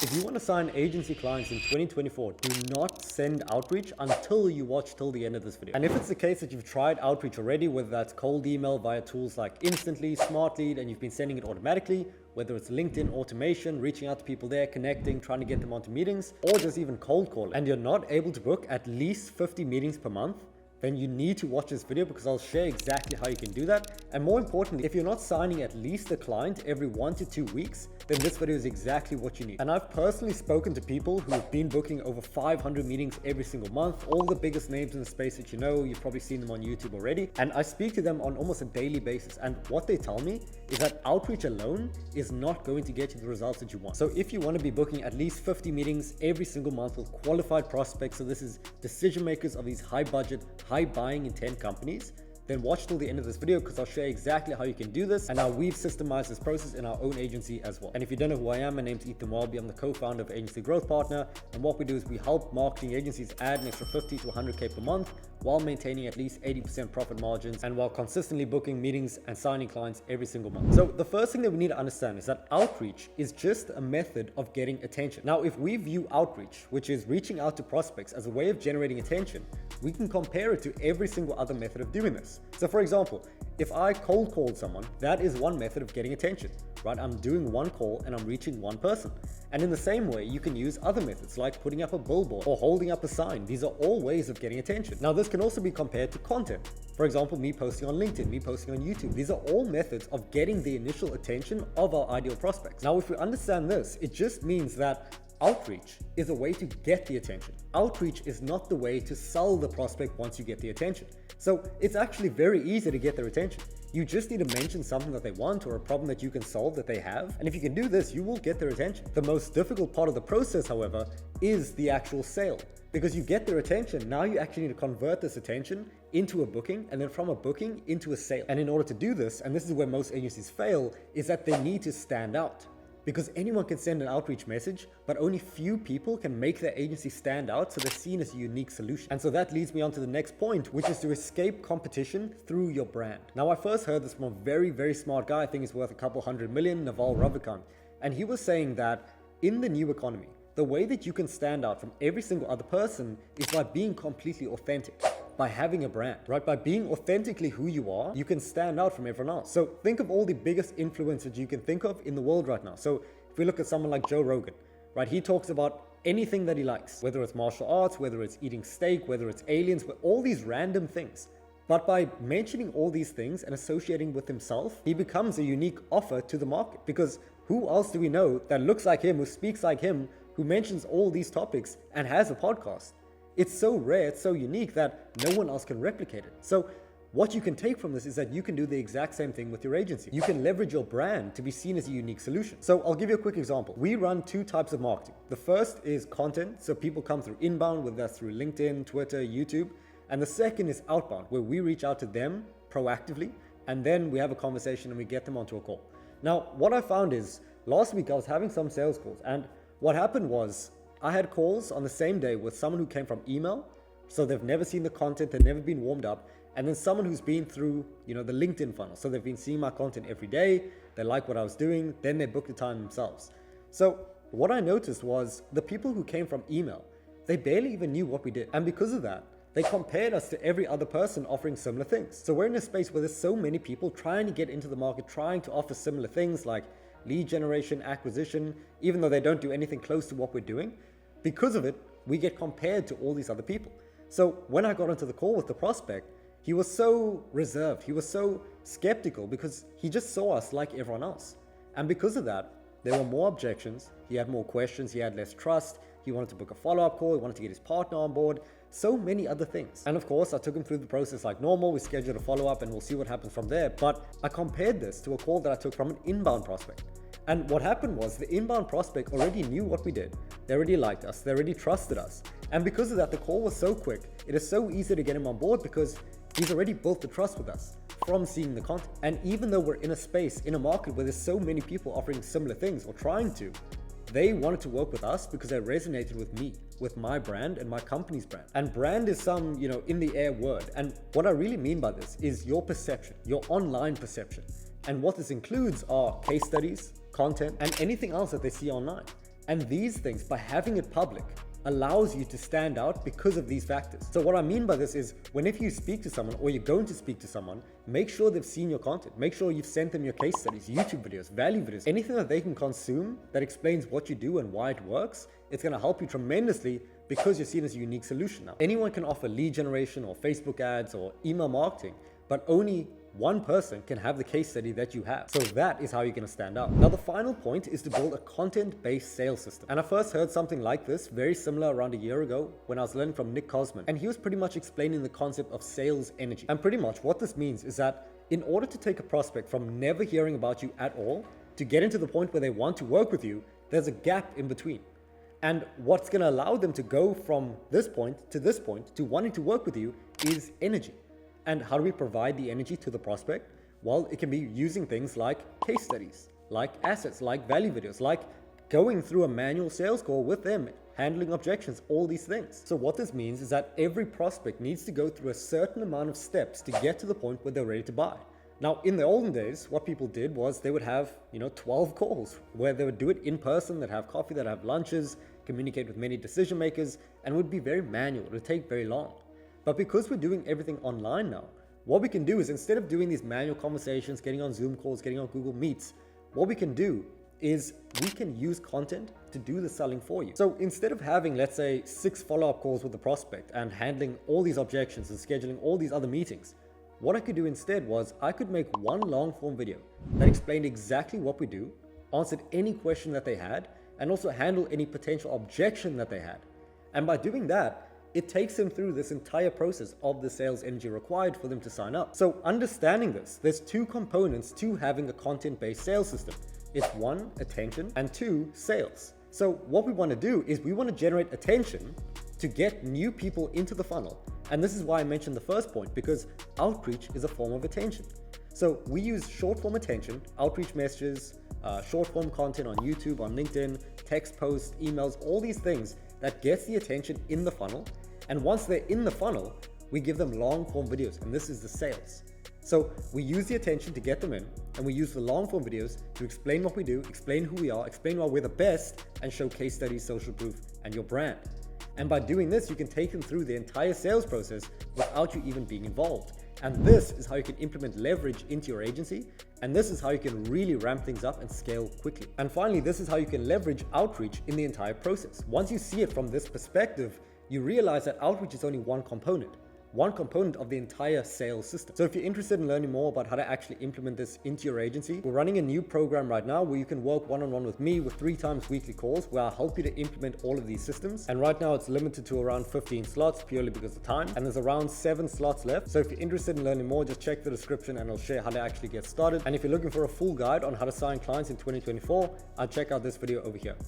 If you want to sign agency clients in 2024, do not send outreach until you watch till the end of this video. And if it's the case that you've tried outreach already, whether that's cold email via tools like Instantly, Smart Lead, and you've been sending it automatically, whether it's LinkedIn automation, reaching out to people there, connecting, trying to get them onto meetings, or just even cold calling, and you're not able to book at least 50 meetings per month, then you need to watch this video because I'll share exactly how you can do that. And more importantly, if you're not signing at least a client every 1 to 2 weeks, then this video is exactly what you need. And I've personally spoken to people who have been booking over 500 meetings every single month, all the biggest names in the space that you know, you've probably seen them on YouTube already. And I speak to them on almost a daily basis. And what they tell me is that outreach alone is not going to get you the results that you want. So if you want to be booking at least 50 meetings every single month with qualified prospects, so this is decision makers of these high budget, high buying intent companies, then watch till the end of this video because I'll share exactly how you can do this and how we've systemized this process in our own agency as well. And if you don't know who I am, my name's Welby. I'm the co-founder of Agency Growth Partner, and what we do is we help marketing agencies add an extra 50 to 100K per month while maintaining at least 80% profit margins and while consistently booking meetings and signing clients every single month. So the first thing that we need to understand is that outreach is just a method of getting attention. Now, if we view outreach, which is reaching out to prospects, as a way of generating attention, we can compare it to every single other method of doing this. So for example, if I cold called someone, that is one method of getting attention, right? I'm doing one call and I'm reaching one person. And in the same way, you can use other methods like putting up a billboard or holding up a sign. These are all ways of getting attention. Now, this can also be compared to content. For example, me posting on LinkedIn, me posting on YouTube. These are all methods of getting the initial attention of our ideal prospects. Now, if we understand this, it just means that outreach is a way to get the attention. Outreach is not the way to sell the prospect once you get the attention. So it's actually very easy to get their attention. You just need to mention something that they want or a problem that you can solve that they have. And if you can do this, you will get their attention. The most difficult part of the process, however, is the actual sale. Because you get their attention, now you actually need to convert this attention into a booking, and then from a booking into a sale. And in order to do this, and this is where most agencies fail, is that they need to stand out. Because anyone can send an outreach message, but only few people can make their agency stand out so they're seen as a unique solution. And so that leads me on to the next point, which is to escape competition through your brand. Now, I first heard this from a very, very smart guy. I think he's worth a couple $100 million, Naval Ravikant. And he was saying that in the new economy, the way that you can stand out from every single other person is by being completely authentic. By having a brand, right? By being authentically who you are, you can stand out from everyone else. So think of all the biggest influencers you can think of in the world right now. So if we look at someone like Joe Rogan, right? He talks about anything that he likes, whether it's martial arts, whether it's eating steak, whether it's aliens, all these random things. But by mentioning all these things and associating with himself, he becomes a unique offer to the market, because who else do we know that looks like him, who speaks like him, who mentions all these topics and has a podcast? It's so rare, it's so unique that no one else can replicate it. So what you can take from this is that you can do the exact same thing with your agency. You can leverage your brand to be seen as a unique solution. So I'll give you a quick example. We run 2 types of marketing. The first is content. So people come through inbound, whether that's through LinkedIn, Twitter, YouTube. And the second is outbound, where we reach out to them proactively, and then we have a conversation and we get them onto a call. Now, what I found is last week I was having some sales calls, and what happened was I had calls on the same day with someone who came from email, so they've never seen the content, they've never been warmed up, and then someone who's been through, the LinkedIn funnel. So they've been seeing my content every day, they like what I was doing, then they booked the time themselves. So what I noticed was the people who came from email, they barely even knew what we did. And because of that, they compared us to every other person offering similar things. So we're in a space where there's so many people trying to get into the market, trying to offer similar things like lead generation, acquisition, even though they don't do anything close to what we're doing. Because of it, we get compared to all these other people. So when I got onto the call with the prospect, he was so reserved, he was so skeptical because he just saw us like everyone else. And because of that, there were more objections, he had more questions, he had less trust, he wanted to book a follow-up call, he wanted to get his partner on board, so many other things. And of course, I took him through the process like normal, we scheduled a follow-up and we'll see what happens from there. But I compared this to a call that I took from an inbound prospect. And what happened was the inbound prospect already knew what we did. They already liked us. They already trusted us. And because of that, the call was so quick. It is so easy to get him on board because he's already built the trust with us from seeing the content. And even though we're in a space, in a market where there's so many people offering similar things or trying to, they wanted to work with us because they resonated with me, with my brand and my company's brand. And brand is some, in the air word. And what I really mean by this is your perception, your online perception. And what this includes are case studies, content, and anything else that they see online. And these things, by having it public, allows you to stand out because of these factors. So what I mean by this is, whenever you speak to someone or you're going to speak to someone, make sure they've seen your content. Make sure you've sent them your case studies, YouTube videos, value videos, anything that they can consume that explains what you do and why it works. It's going to help you tremendously because you're seen as a unique solution now. Anyone can offer lead generation or Facebook ads or email marketing, but only one person can have the case study that you have. So that is how you're going to stand out. Now, the final point is to build a content-based sales system. And I first heard something like this, very similar, around a year ago when I was learning from Nick Cosman. And he was pretty much explaining the concept of sales energy. And pretty much what this means is that in order to take a prospect from never hearing about you at all to getting to the point where they want to work with you, there's a gap in between. And what's going to allow them to go from this point to wanting to work with you is energy. And how do we provide the energy to the prospect? Well, it can be using things like case studies, like assets, like value videos, like going through a manual sales call with them, handling objections, all these things. So what this means is that every prospect needs to go through a certain amount of steps to get to the point where they're ready to buy. Now, in the olden days, what people did was they would have, 12 calls where they would do it in person, they'd have coffee, they'd have lunches, communicate with many decision makers, and it would be very manual. It would take very long. But because we're doing everything online now, what we can do is, instead of doing these manual conversations, getting on Zoom calls, getting on Google Meets, what we can do is we can use content to do the selling for you. So instead of having, let's say, 6 follow-up calls with the prospect and handling all these objections and scheduling all these other meetings, what I could do instead was I could make one long form video that explained exactly what we do, answered any question that they had, and also handle any potential objection that they had. And by doing that, it takes them through this entire process of the sales energy required for them to sign up. So understanding this, there's 2 components to having a content-based sales system. It's 1, attention, and 2, sales. So what we want to do is we want to generate attention to get new people into the funnel. And this is why I mentioned the first point, because outreach is a form of attention. So we use short form attention, outreach messages, short form content on YouTube, on LinkedIn, text posts, emails, all these things that gets the attention in the funnel. And once they're in the funnel, we give them long form videos, and this is the sales. So we use the attention to get them in, and we use the long form videos to explain what we do, explain who we are, explain why we're the best, and show case studies, social proof, and your brand. And by doing this, you can take them through the entire sales process without you even being involved. And this is how you can implement leverage into your agency. And this is how you can really ramp things up and scale quickly. And finally, this is how you can leverage outreach in the entire process. Once you see it from this perspective, you realize that outreach is only one component of the entire sales system. So if you're interested in learning more about how to actually implement this into your agency, we're running a new program right now where you can work one-on-one with me with 3 times weekly calls where I'll help you to implement all of these systems. And right now it's limited to around 15 slots purely because of time. And there's around 7 slots left. So if you're interested in learning more, just check the description and I'll share how to actually get started. And if you're looking for a full guide on how to sign clients in 2024, I'll check out this video over here.